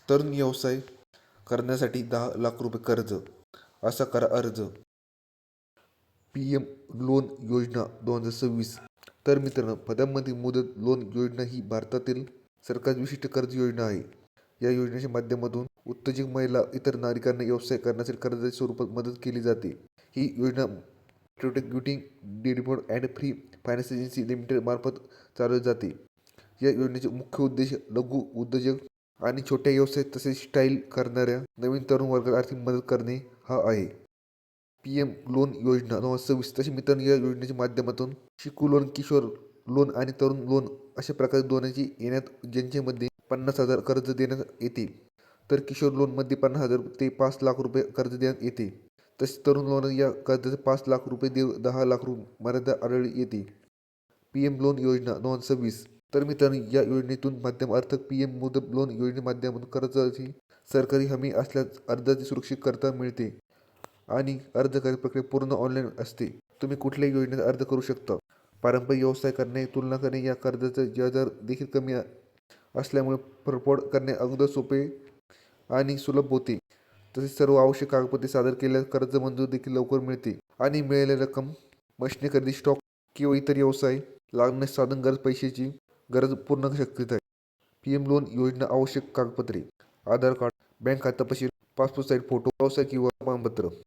तरुण व्यवसाय करण्यासाठी 10 लाख रुपये कर्ज, असा करा अर्ज. पी.एम. लोन योजना 2026. तर मित्रांनो, प्रधानमंत्री मुदत लोन योजना ही भारतातील सरकारची विशिष्ट कर्ज योजना आहे. या योजनेच्या माध्यमातून उद्योजक महिला इतर नागरिकांना व्यवसाय करण्यासाठी कर्जाच्या स्वरूपात मदत केली जाते. ही योजना पेट्रोटेक्युटिंग development and free finance agency limited मार्फत चालवली जाते. या योजनेचे मुख्य उद्देश लघु उद्योजक आणि छोट्या व्यवसाय तसेच स्टाईल करणाऱ्या नवीन तरुण वर्गाला आर्थिक मदत करणे हा आहे. पी.एम. लोन योजना 2026. तसे मित्रांनो, या योजनेच्या माध्यमातून शिशु लोन, किशोर लोन आणि तरुण लोन अशा प्रकारे दोन्हीची येण्यात, ज्यांच्यामध्ये 50,000 कर्ज देण्यात येते. तर किशोर लोनमध्ये 50,000 ते 5 लाख रुपये कर्ज देण्यात येते. तसेच तरुण लोन या कर्जाचे 5 लाख रुपये ते 10 लाख मर्यादा आढळली येते. पी.एम. लोन योजना 2026. तर मित्रांनो, या योजनेतून माध्यम अर्थक पी.एम. मुदत लोन योजने माध्यमातून कर्जाची सरकारी हमी असल्यास अर्जाची सुरक्षितता मिळते आणि अर्ज करण्याची प्रक्रिया पूर्ण ऑनलाईन असते. तुम्ही कुठल्याही योजनेत अर्ज करू शकता. पारंपरिक व्यवसाय करण्याची तुलना करणे या कर्जाचे व्याजदर देखील कमी असल्यामुळे परतफेड करणे अगदी सोपे आणि सुलभ होते. तसेच सर्व आवश्यक कागदपत्रे सादर केल्यास कर्ज मंजूर देखील लवकर मिळते आणि मिळालेली रक्कम मशिनरी खरेदी, स्टॉक किंवा इतर व्यवसाय लागणारे साधन पैशाची गरज पूर्ण शक्यता आहे. पी.एम. लोन योजना आवश्यक कागदपत्रे: आधार कार्ड, बँक खाते तपशील, पासपोर्ट साइज फोटो, व्यवसाय किंवा प्रमाणपत्र.